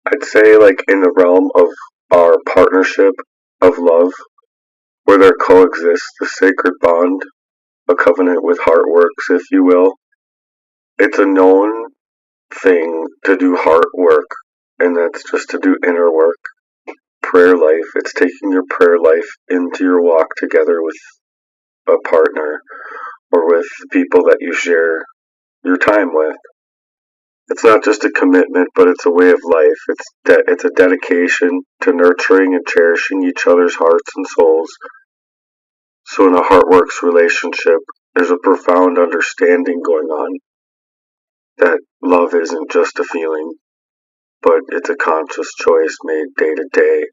I'd say, like, in the realm of our partnership of love, where there coexists the sacred bond, a covenant with HEARTWERKS, if you will. It's a known thing to do heart work, and that's just to do inner work. Prayer life, it's taking your prayer life into your walk together with a partner or with people that you share your time with. It's not just a commitment, but it's a way of life. It's a dedication to nurturing and cherishing each other's hearts and souls. So in a HEARTWERKS relationship, there's a profound understanding going on that love isn't just a feeling, but it's a conscious choice made day to day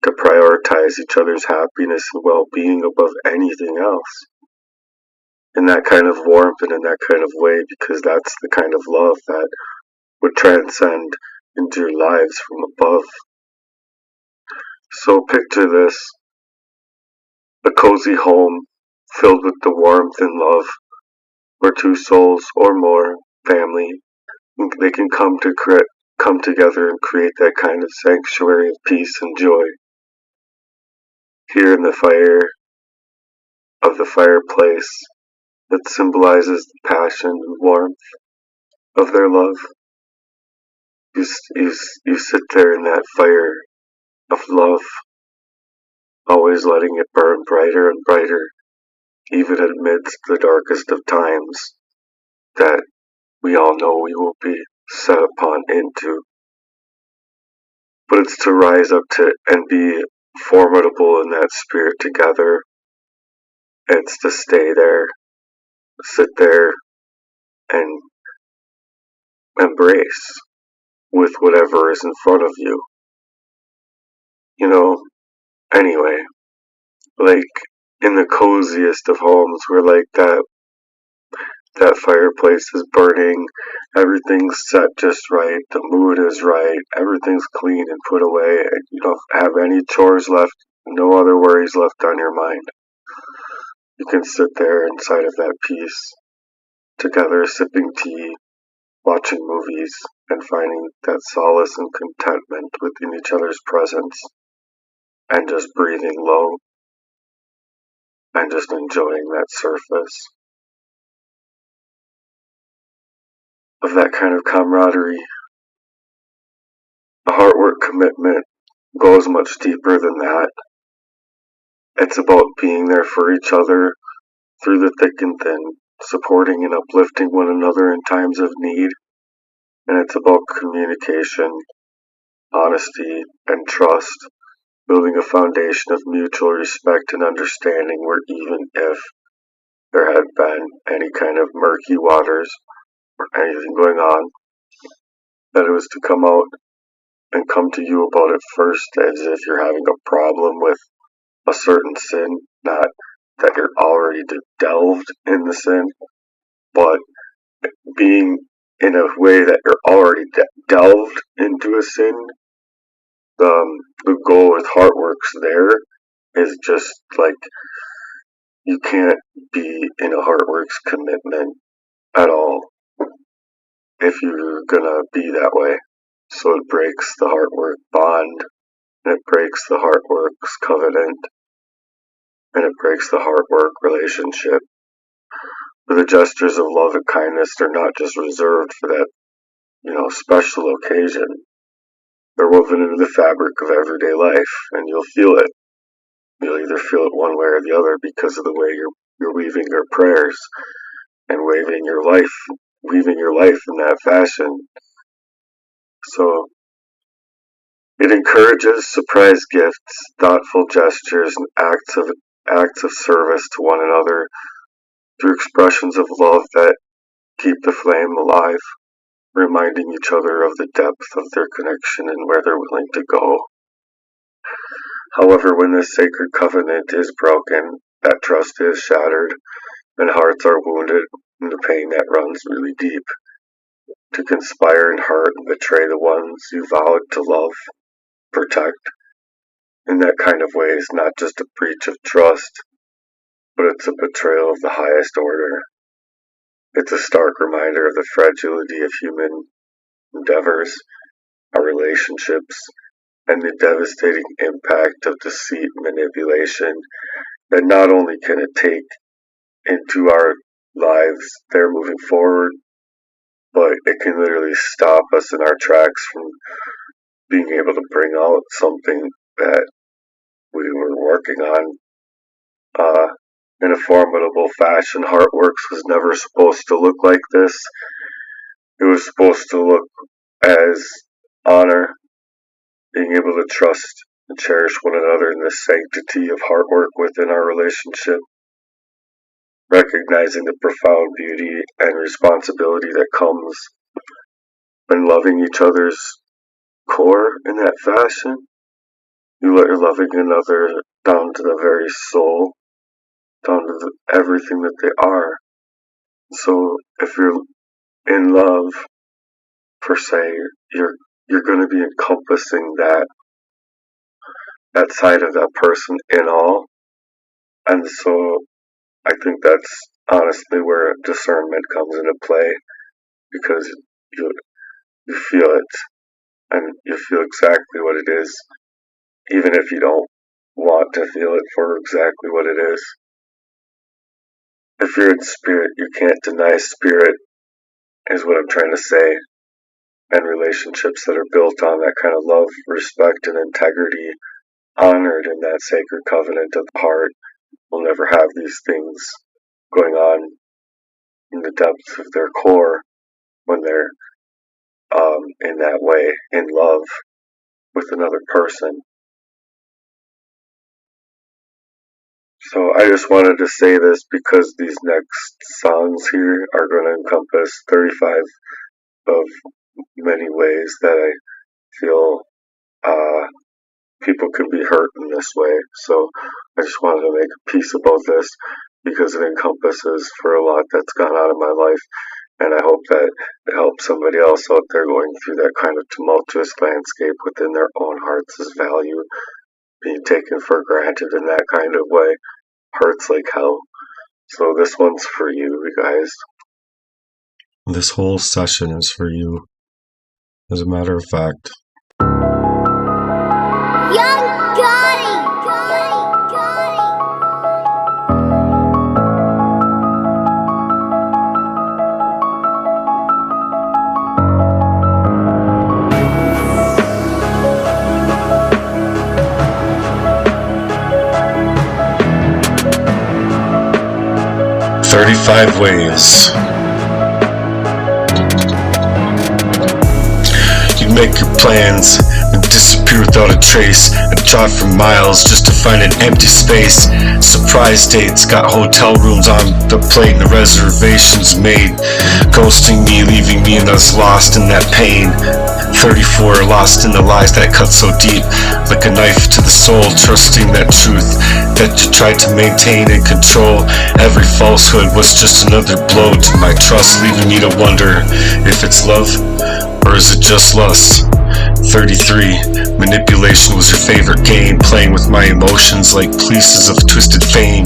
to prioritize each other's happiness and well-being above anything else. In that kind of warmth and in that kind of way, because that's the kind of love that would transcend into your lives from above. So picture this: a cozy home filled with the warmth and love, where two souls or more, family, they can come together and create that kind of sanctuary of peace and joy. Here in the fire of the fireplace that symbolizes the passion and warmth of their love, you sit there in that fire of love, always letting it burn brighter and brighter, even amidst the darkest of times that we all know we will be set upon into. But it's to rise up to and be formidable in that spirit together. It's to stay there, sit there, and embrace with whatever is in front of you. You know, anyway, like in the coziest of homes where like that fireplace is burning, everything's set just right, the mood is right, everything's clean and put away, and you don't have any chores left, no other worries left on your mind. You can sit there inside of that peace, together sipping tea, watching movies, and finding that solace and contentment within each other's presence, and just breathing low, and just enjoying that surface of that kind of camaraderie. A HEARTWERK commitment goes much deeper than that. It's about being there for each other through the thick and thin, supporting and uplifting one another in times of need. And it's about communication, honesty, and trust, building a foundation of mutual respect and understanding where even if there had been any kind of murky waters or anything going on, that it was to come out and come to you about it first as if you're having a problem with a certain sin, not that you're already delved in the sin, but being in a way that you're already delved into a sin. The goal with HEARTWERKS there is just like you can't be in a HEARTWERKS commitment at all if you're gonna be that way. So it breaks the HEARTWERK bond, and it breaks the HEARTWERKS covenant, and it breaks the HEARTWERK relationship. The gestures of love and kindness are not just reserved for that, special occasion. They're woven into the fabric of everyday life, and you'll feel it. You'll either feel it one way or the other because of the way you're weaving your prayers and weaving your life in that fashion. So it encourages surprise gifts, thoughtful gestures, and acts of service to one another through expressions of love that keep the flame alive, reminding each other of the depth of their connection and where they're willing to go. However, when this sacred covenant is broken, that trust is shattered, and hearts are wounded, and the pain that runs really deep. To conspire and hurt and betray the ones you vowed to love, protect, in that kind of way is not just a breach of trust, but it's a betrayal of the highest order. It's a stark reminder of the fragility of human endeavors our relationships, and the devastating impact of deceit, manipulation, that not only can it take into our lives there moving forward, but it can literally stop us in our tracks from being able to bring out something that we were working on in a formidable fashion. HEARTWERKS was never supposed to look like this. It was supposed to look as honor, being able to trust and cherish one another in the sanctity of hard work within our relationship, recognizing the profound beauty and responsibility that comes when loving each other's core in that fashion. You're loving another down to the very soul, down to everything that they are. So if you're in love, per se, you're going to be encompassing that side of that person in all. And so I think that's honestly where discernment comes into play, because you feel it, and you feel exactly what it is, even if you don't want to feel it for exactly what it is. If you're in spirit, you can't deny spirit, is what I'm trying to say. And relationships that are built on that kind of love, respect, and integrity, honored in that sacred covenant of the heart, will never have these things going on in the depths of their core when they're in that way, in love with another person. So I just wanted to say this because these next songs here are going to encompass 35 of many ways that I feel people can be hurt in this way. So I just wanted to make a piece about this because it encompasses for a lot that's gone on in my life, and I hope that it helps somebody else out there going through that kind of tumultuous landscape within their own hearts' value being taken for granted in that kind of way. Hurts like hell. So this one's for you guys. This whole session is for you, as a matter of fact. Young Gotti! 35 ways. You make your plans and disappear without a trace, and drive for miles just to find an empty space. Surprise dates, got hotel rooms on the plate and the reservations made. Ghosting me, leaving me and us lost in that pain. 34, lost in the lies that cut so deep, like a knife to the soul, trusting that truth that you tried to maintain and control. Every falsehood was just another blow to my trust, leaving me to wonder if it's love or is it just lust. 33, manipulation was your favorite game, playing with my emotions like pieces of twisted fame,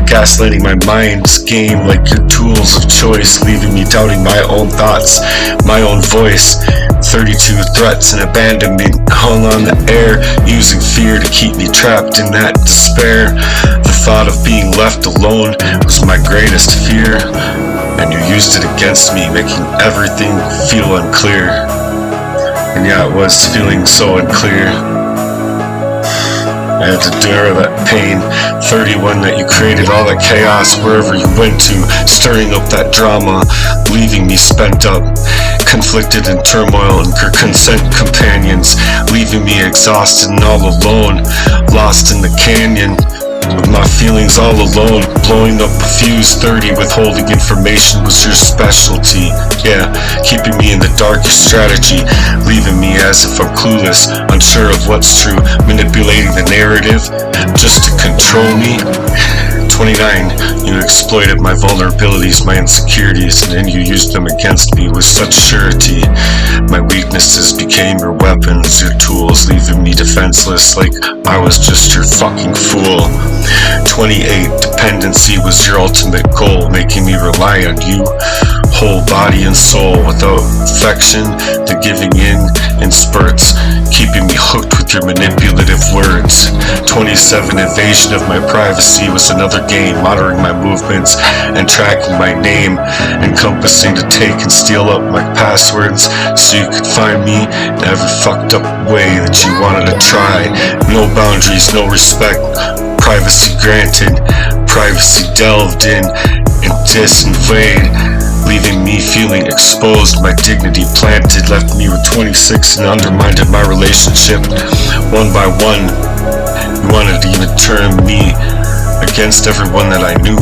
gaslighting my mind's game like your tools of choice, leaving me doubting my own thoughts, my own voice. 32, threats and abandonment hung on the air, using fear to keep me trapped in that despair. The thought of being left alone was my greatest fear, and you used it against me, making everything feel unclear. And yeah, it was feeling so unclear. I had to endure that pain. 31, that you created all that chaos wherever you went to, stirring up that drama, leaving me spent up, conflicted in turmoil and consent companions, leaving me exhausted and all alone, lost in the canyon with my feelings all alone, blowing up a fuse. 30, withholding information was your specialty. Yeah, keeping me in the dark, your strategy, leaving me as if I'm clueless, unsure of what's true, manipulating the narrative just to control me. 29, you exploited my vulnerabilities, my insecurities, and then you used them against me with such surety. My weaknesses became your weapons, your tools, leaving me defenseless like I was just your fucking fool. 28, dependency was your ultimate goal, making me rely on you, whole body and soul, without affection, the giving in spurt with your manipulative words. 27 invasion of my privacy was another game, monitoring my movements and tracking my name, encompassing to take and steal up my passwords so you could find me in every fucked up way that you wanted to try. No boundaries, no respect, privacy granted, privacy delved in and disinvade, leaving me feeling exposed, my dignity planted, left me with 26 and undermined my relationship. One by one, you wanted to even turn me against everyone that I knew,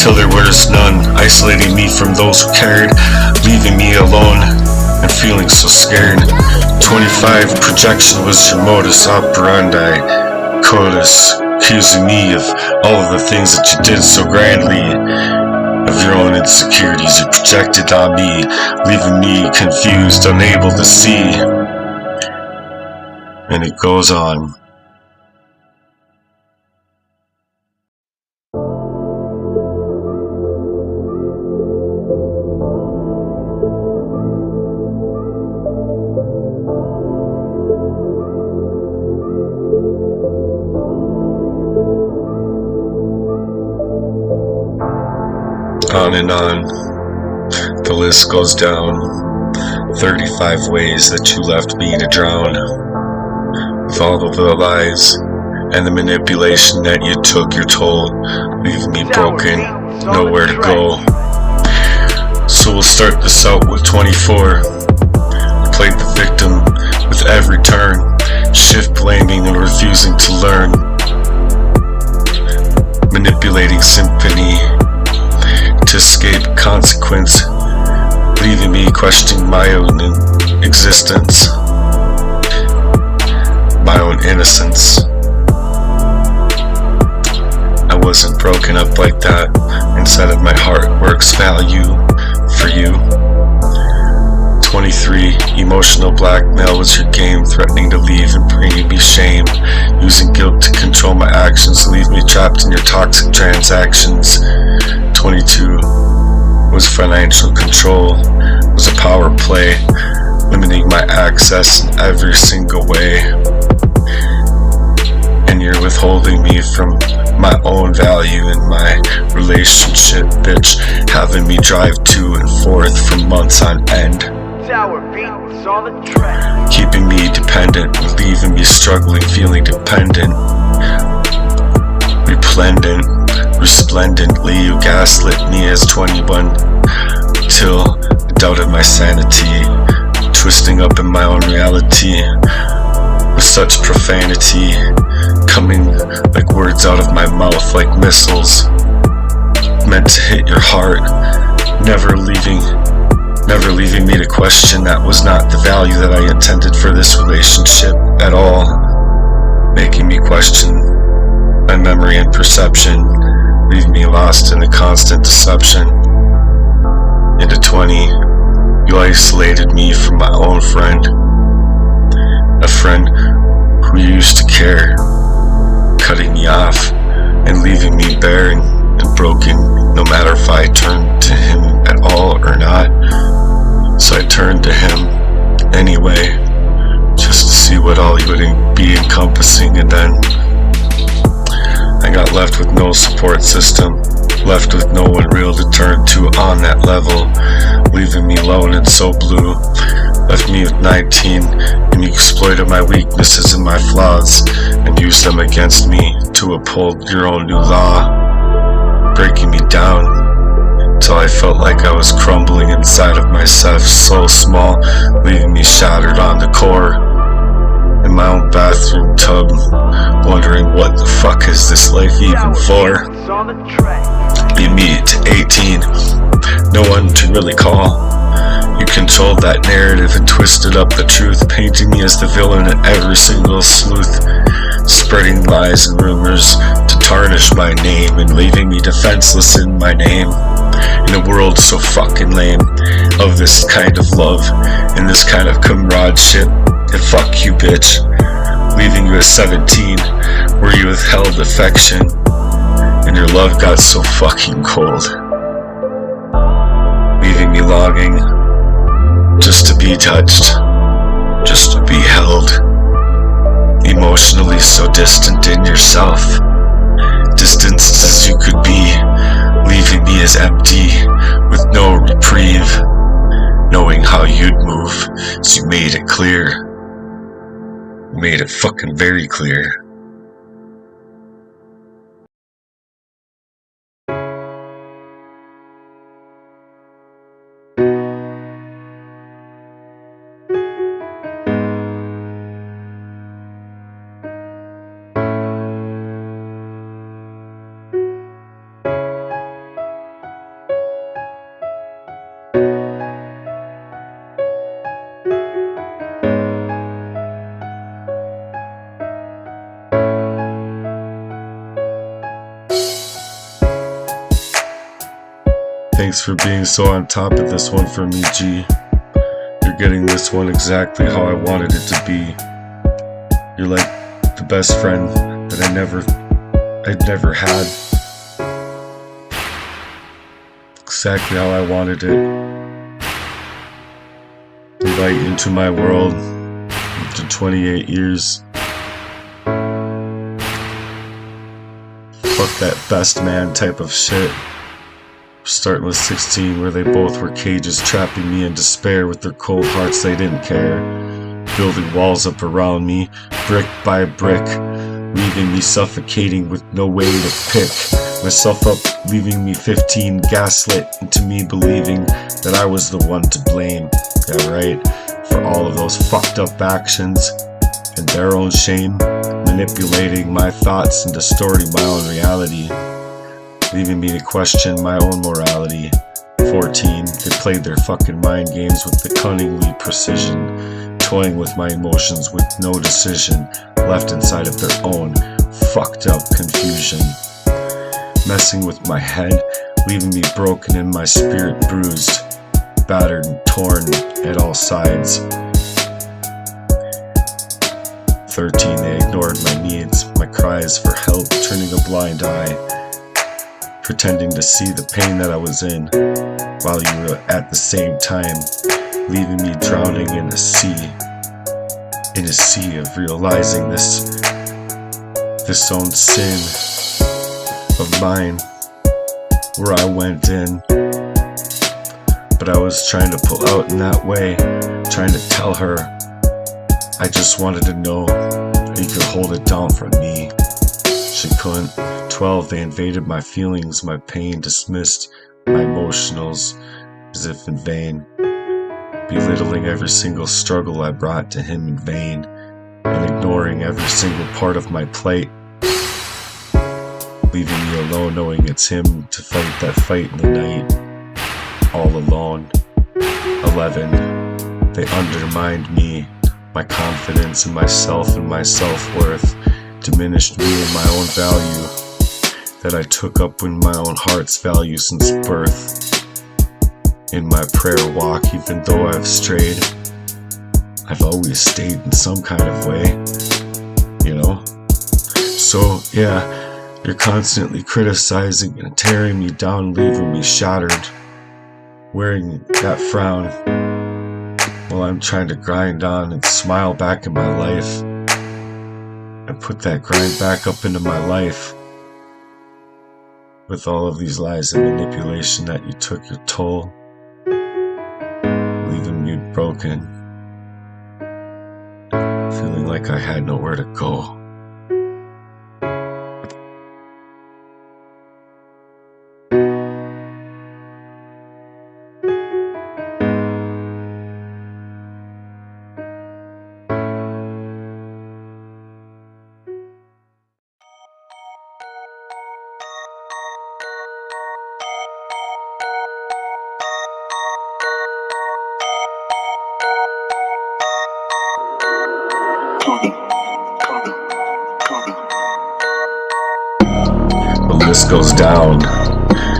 till there was none, isolating me from those who cared, leaving me alone and feeling so scared. 25 projection was your modus operandi, CODIS, accusing me of all of the things that you did so grandly, of your own insecurities you projected on me, leaving me confused, unable to see. And it goes on. On and on, the list goes down. 35 ways that you left me to drown, with all of the lies and the manipulation that you took your toll, leaving me broken, nowhere to go. So we'll start this out with 24. Played the victim with every turn, shift blaming and refusing to learn, manipulating symphony to escape consequence, leaving me questioning my own existence, my own innocence. I wasn't broken up like that. Instead of my heart works value for you. 23. Emotional blackmail was your game, threatening to leave and bringing me shame, using guilt to control my actions, leave me trapped in your toxic transactions. 22 was financial control, was a power play, limiting my access in every single way. And you're withholding me from my own value in my relationship, bitch, having me drive to and forth for months on end, keeping me dependent, leaving me struggling, feeling dependent, resplendently you gaslit me as 21 till I doubted my sanity, twisting up in my own reality with such profanity, coming like words out of my mouth like missiles, meant to hit your heart, never leaving me to question that was not the value that I intended for this relationship at all, making me question my memory and perception, leaving me lost in a constant deception. Into 20, you isolated me from my own friend, a friend who used to care, cutting me off and leaving me bare and broken, no matter if I turned to him at all or not. So I turned to him anyway, just to see what all he would be encompassing, and then I got left with no support system, left with no one real to turn to on that level, leaving me alone and so blue. Left me with 19, and you exploited my weaknesses and my flaws, and used them against me to uphold your own new law, breaking me down till I felt like I was crumbling inside of myself, so small, leaving me shattered on the core, in my own bathroom tub, wondering what the fuck is this life even for. You meet 18, no one to really call. You controlled that narrative and twisted up the truth, painting me as the villain in every single sleuth, spreading lies and rumors to tarnish my name and leaving me defenseless in my name. In a world so fucking lame of this kind of love and this kind of comradeship, and fuck you, bitch, leaving you at 17 where you withheld affection and your love got so fucking cold, leaving me longing just to be touched, just to be held, emotionally so distant in yourself, distanced as you could be, leaving me as empty with no reprieve, knowing how you'd move, so you made it clear, made it fucking very clear. Thanks for being so on top of this one for me, G. You're getting this one exactly how I wanted it to be. You're like the best friend that I'd never had. Exactly how I wanted it. Invite into my world after 28 years. Fuck that best man type of shit. Starting with 16, where they both were cages trapping me in despair with their cold hearts they didn't care, building walls up around me, brick by brick, leaving me suffocating with no way to pick myself up, leaving me 15 gaslit into me believing that I was the one to blame, yeah right, for all of those fucked up actions and their own shame, manipulating my thoughts and distorting my own reality, leaving me to question my own morality. 14, they played their fucking mind games with the cunningly precision, toying with my emotions with no decision, left inside of their own fucked up confusion, messing with my head, leaving me broken and my spirit bruised, battered and torn at all sides. 13, they ignored my needs, my cries for help, turning a blind eye, pretending to see the pain that I was in, while you were at the same time leaving me drowning in a sea of realizing this own sin of mine, where I went in, but I was trying to pull out in that way, trying to tell her I just wanted to know you could hold it down for me. She couldn't. 12, they invaded my feelings, my pain, dismissed my emotionals as if in vain, belittling every single struggle I brought to him in vain, and ignoring every single part of my plight, leaving me alone knowing it's him to fight that fight in the night, all alone. 11, they undermined me, my confidence in myself and my self-worth, diminished me in my own value that I took up in my own heart's value since birth. In my prayer walk, even though I've strayed, I've always stayed in some kind of way, you know? So yeah, you're constantly criticizing and tearing me down, leaving me shattered, wearing that frown while I'm trying to grind on and smile back in my life and put that grind back up into my life. With all of these lies and manipulation that you took your toll, leaving me broken, feeling like I had nowhere to go. The list goes down.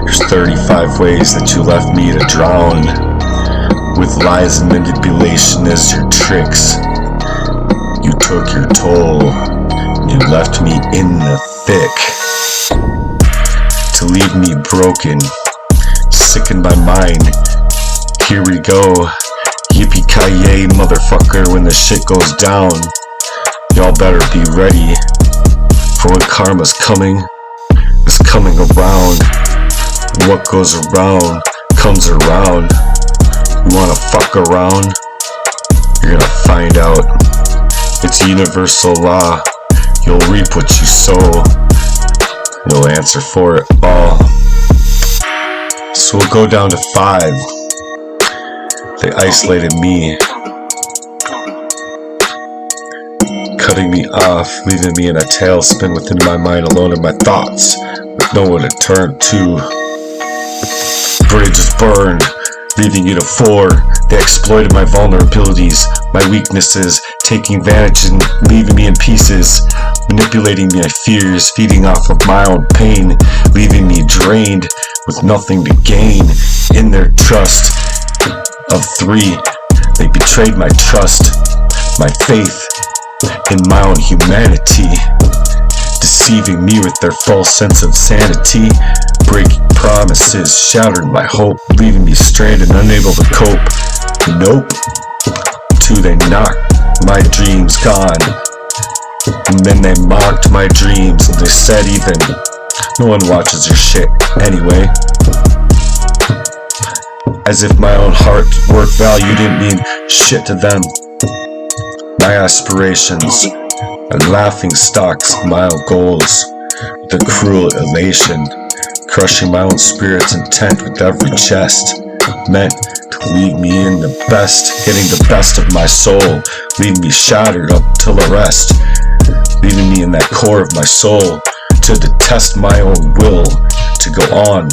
There's 35 ways that you left me to drown, with lies and manipulation as your tricks. You took your toll. You left me in the thick, to leave me broken, sick in my mind. Here we go. Yippee-ki-yay, motherfucker, when the shit goes down. Y'all better be ready, for when karma's coming, is coming around. What goes around, comes around. You wanna fuck around? You're gonna find out. It's universal law. You'll reap what you sow. You'll answer for it all. So we'll go down to 5. They isolated me, cutting me off, leaving me in a tailspin within my mind, alone in my thoughts, with no one to turn to. Bridges burned, leaving you to 4. They exploited my vulnerabilities, my weaknesses, taking advantage and leaving me in pieces, manipulating my fears, feeding off of my own pain, leaving me drained with nothing to gain. In their trust of 3, they betrayed my trust, my faith in my own humanity, deceiving me with their false sense of sanity, breaking promises, shattering my hope, leaving me stranded, unable to cope. Nope. 2, they knocked my dreams gone, and then they mocked my dreams, and they said even, no one watches your shit anyway. As if my own heart's worth value didn't mean shit to them. My aspirations are laughing stocks of my own goals, with a cruel elation, crushing my own spirit's intent with every chest, meant to leave me in the best, getting the best of my soul, leaving me shattered up till the rest, leaving me in that core of my soul, to detest my own will, to go on,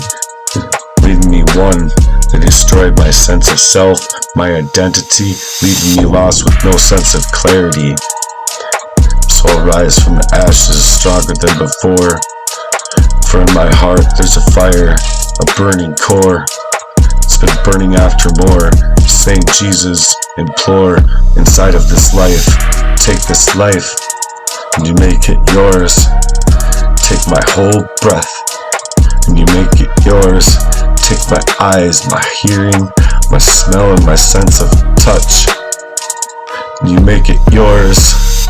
leaving me one. They destroyed my sense of self, my identity, leaving me lost with no sense of clarity. So I'll rise from the ashes stronger than before, for in my heart there's a fire, a burning core. It's been burning after more. Saint Jesus, implore inside of this life. Take this life, and you make it yours. Take my whole breath, and you make it yours. Take my eyes, my hearing, my smell, and my sense of touch, and you make it yours.